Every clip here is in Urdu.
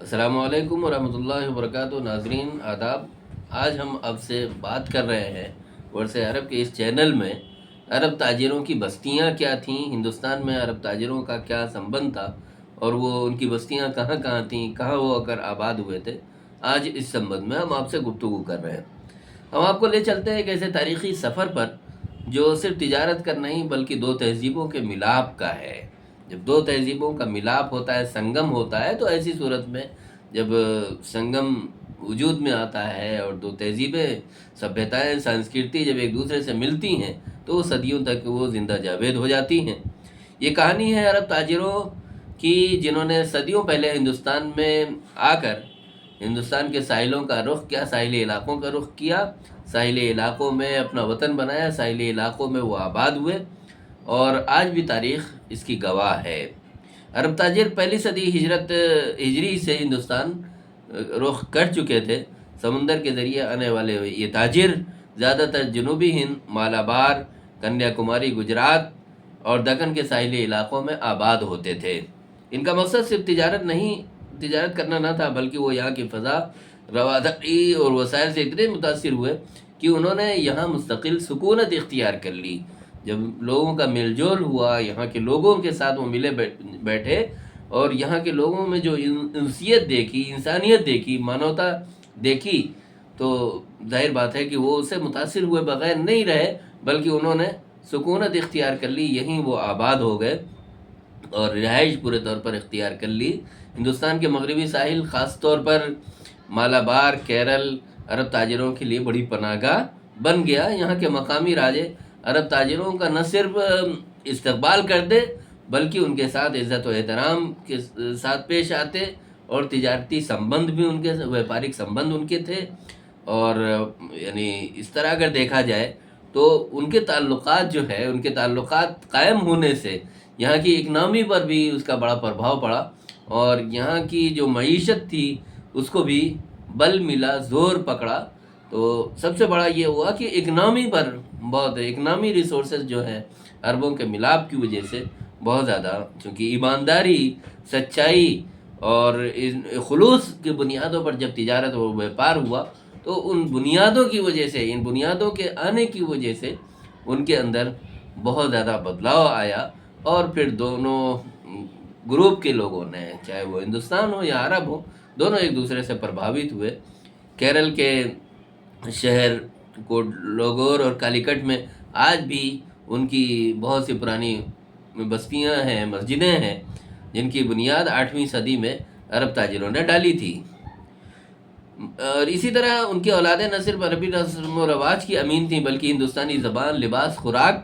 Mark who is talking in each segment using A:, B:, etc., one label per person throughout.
A: السلام علیکم ورحمۃ اللہ وبرکاتہ، ناظرین آداب۔ آج ہم اب سے بات کر رہے ہیں ورث عرب کے اس چینل میں عرب تاجروں کی بستیاں کیا تھیں، ہندوستان میں عرب تاجروں کا کیا سنبند تھا، اور وہ ان کی بستیاں کہاں کہاں تھیں، کہاں وہ اگر آباد ہوئے تھے۔ آج اس سنبند میں ہم آپ سے گفتگو کر رہے ہیں۔ ہم آپ کو لے چلتے ہیں ایک ایسے تاریخی سفر پر جو صرف تجارت کا نہیں بلکہ دو تہذیبوں کے ملاپ کا ہے۔ جب دو تہذیبوں کا ملاپ ہوتا ہے، سنگم ہوتا ہے، تو ایسی صورت میں جب سنگم وجود میں آتا ہے اور دو تہذیبیں، سبھیتائیں، سنسکرتی جب ایک دوسرے سے ملتی ہیں تو وہ صدیوں تک وہ زندہ جاوید ہو جاتی ہیں۔ یہ کہانی ہے عرب تاجروں کی، جنہوں نے صدیوں پہلے ہندوستان میں آ کر ہندوستان کے ساحلوں کا رخ کیا، ساحلی علاقوں کا رخ کیا، ساحلی علاقوں میں اپنا وطن بنایا، ساحلی علاقوں میں وہ آباد ہوئے، اور آج بھی تاریخ اس کی گواہ ہے۔ عرب تاجر پہلی صدی ہجری سے ہندوستان رخ کر چکے تھے۔ سمندر کے ذریعے آنے والے یہ تاجر زیادہ تر جنوبی ہند، مالابار، کنیا کماری، گجرات اور دکن کے ساحلی علاقوں میں آباد ہوتے تھے۔ ان کا مقصد صرف تجارت کرنا نہ تھا، بلکہ وہ یہاں کی فضا، رواداری اور وسائل سے اتنے متاثر ہوئے کہ انہوں نے یہاں مستقل سکونت اختیار کر لی۔ جب لوگوں کا میل جول ہوا، یہاں کے لوگوں کے ساتھ وہ ملے بیٹھے اور یہاں کے لوگوں میں جو انسیت دیکھی، انسانیت دیکھی، مانوتا دیکھی، تو ظاہر بات ہے کہ وہ اس سے متاثر ہوئے بغیر نہیں رہے، بلکہ انہوں نے سکونت اختیار کر لی، یہیں وہ آباد ہو گئے اور رہائش پورے طور پر اختیار کر لی۔ ہندوستان کے مغربی ساحل، خاص طور پر مالابار، کیرل، عرب تاجروں کے لیے بڑی پناہ گاہ بن گیا۔ یہاں کے مقامی راجے عرب تاجروں کا نہ صرف استقبال کرتے بلکہ ان کے ساتھ عزت و احترام کے ساتھ پیش آتے، اور تجارتی سمبند بھی ان کے، ویپارک سمبند ان کے تھے۔ اور یعنی اس طرح اگر دیکھا جائے تو ان کے تعلقات جو ہے، ان کے تعلقات قائم ہونے سے یہاں کی اکنامی پر بھی اس کا بڑا پربھاؤ پڑا، اور یہاں کی جو معیشت تھی اس کو بھی بل ملا، زور پکڑا۔ تو سب سے بڑا یہ ہوا کہ اکنامی پر بہت، اکنامی ریسورسز جو ہیں عربوں کے ملاپ کی وجہ سے بہت زیادہ، چونکہ ایمانداری، سچائی اور خلوص کی بنیادوں پر جب تجارت اور بیپار ہوا تو ان بنیادوں کی وجہ سے، ان بنیادوں کے آنے کی وجہ سے ان کے اندر بہت زیادہ بدلاؤ آیا، اور پھر دونوں گروپ کے لوگوں نے، چاہے وہ ہندوستان ہو یا عرب ہو، دونوں ایک دوسرے سے پربھاوت ہوئے۔ کیرل کے شہر کوڈلوگور اور کالیکٹ میں آج بھی ان کی بہت سی پرانی بستیاں ہیں، مسجدیں ہیں، جن کی بنیاد 8ویں صدی میں عرب تاجروں نے ڈالی تھی۔ اور اسی طرح ان کی اولادیں نہ صرف عربی رسم و رواج کی امین تھیں بلکہ ہندوستانی زبان، لباس، خوراک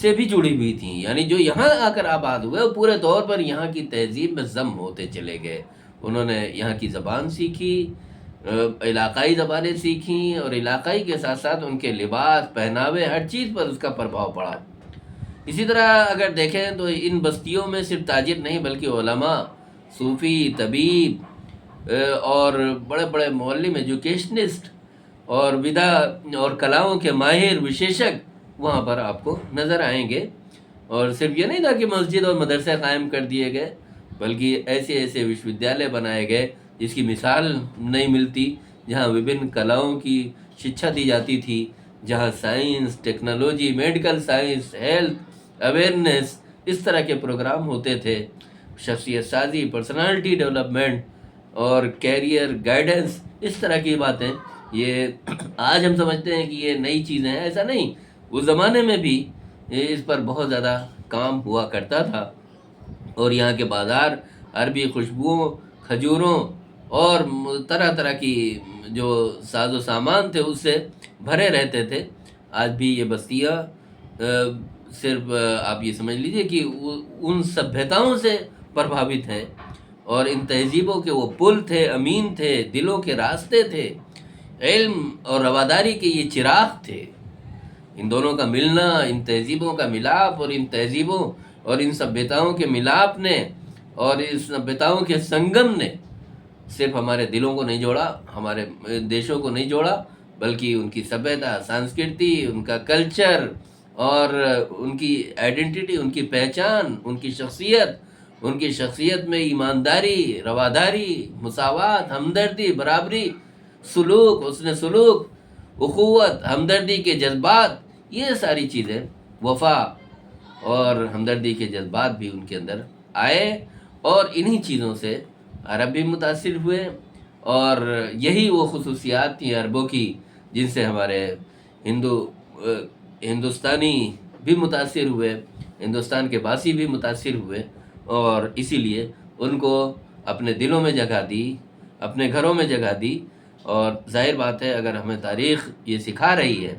A: سے بھی جڑی ہوئی تھیں۔ یعنی جو یہاں آ کر آباد ہوئے وہ پورے طور پر یہاں کی تہذیب میں ضم ہوتے چلے گئے۔ انہوں نے یہاں کی زبان سیکھی، علاقائی زبانیں سیکھیں، اور علاقائی کے ساتھ ساتھ ان کے لباس، پہناوے، ہر چیز پر اس کا پربھاؤ پڑا۔ اسی طرح اگر دیکھیں تو ان بستیوں میں صرف تاجر نہیں بلکہ علماء، صوفی، طبیب اور بڑے بڑے معلم، ایجوکیشنسٹ اور ودا اور کلاؤں کے ماہر، وشیشک وہاں پر آپ کو نظر آئیں گے۔ اور صرف یہ نہیں تھا کہ مسجد اور مدرسے قائم کر دیے گئے، بلکہ ایسے ایسے وشودیالیہ بنائے گئے جس کی مثال نہیں ملتی، جہاں وبھن کلاؤں کی شکچھا دی جاتی تھی، جہاں science, technology, medical science, health awareness, اس طرح کے پروگرام ہوتے تھے۔ شخصیت سازی، پرسنالٹی ڈیولپمنٹ اور کیریئر گائیڈنس، اس طرح کی باتیں، یہ آج ہم سمجھتے ہیں کہ یہ نئی چیزیں ہیں، ایسا نہیں، اس زمانے میں بھی اس پر بہت زیادہ کام ہوا کرتا تھا۔ اور یہاں کے بازار عربی خوشبوؤں، کھجوروں اور طرح طرح کی جو ساز و سامان تھے اس سے بھرے رہتے تھے۔ آج بھی یہ بستیاں صرف آپ یہ سمجھ لیجئے کہ ان سبھیتاؤں سے پربھاوت ہیں، اور ان تہذیبوں کے وہ پل تھے، امین تھے، دلوں کے راستے تھے، علم اور رواداری کے یہ چراغ تھے۔ ان دونوں کا ملنا، ان تہذیبوں کا ملاپ، اور ان تہذیبوں اور ان سبھیتاؤں کے ملاپ نے اور ان سبھیتاؤں کے سنگم نے صرف ہمارے دلوں کو نہیں جوڑا، ہمارے دیشوں کو نہیں جوڑا، بلکہ ان کی سبھیتا، سنسکرتی، ان کا کلچر اور ان کی آئیڈینٹی، ان کی پہچان، ان کی شخصیت، ان کی شخصیت میں ایمانداری، رواداری، مساوات، ہمدردی، برابری، سلوک، حسن سلوک، اخوت، ہمدردی کے جذبات، یہ ساری چیزیں، وفا اور ہمدردی کے جذبات بھی ان کے اندر آئے، اور انہی چیزوں سے عرب بھی متاثر ہوئے، اور یہی وہ خصوصیات تھیں عربوں کی جن سے ہمارے ہندوستانی بھی متاثر ہوئے، ہندوستان کے باسی بھی متاثر ہوئے، اور اسی لیے ان کو اپنے دلوں میں جگہ دی، اپنے گھروں میں جگہ دی۔ اور ظاہر بات ہے، اگر ہمیں تاریخ یہ سکھا رہی ہے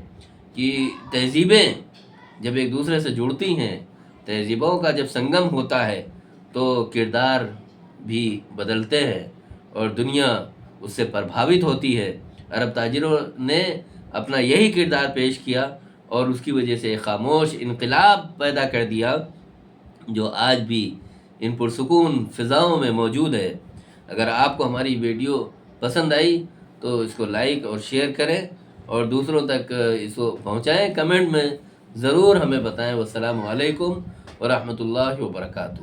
A: کہ تہذیبیں جب ایک دوسرے سے جڑتی ہیں، تہذیبوں کا جب سنگم ہوتا ہے تو کردار بھی بدلتے ہیں اور دنیا اس سے پربھاوت ہوتی ہے۔ عرب تاجروں نے اپنا یہی کردار پیش کیا اور اس کی وجہ سے ایک خاموش انقلاب پیدا کر دیا جو آج بھی ان پرسکون فضاؤں میں موجود ہے۔ اگر آپ کو ہماری ویڈیو پسند آئی تو اس کو لائک اور شیئر کریں اور دوسروں تک اس کو پہنچائیں، کمنٹ میں ضرور ہمیں بتائیں۔ والسلام علیکم ورحمۃ اللہ وبرکاتہ۔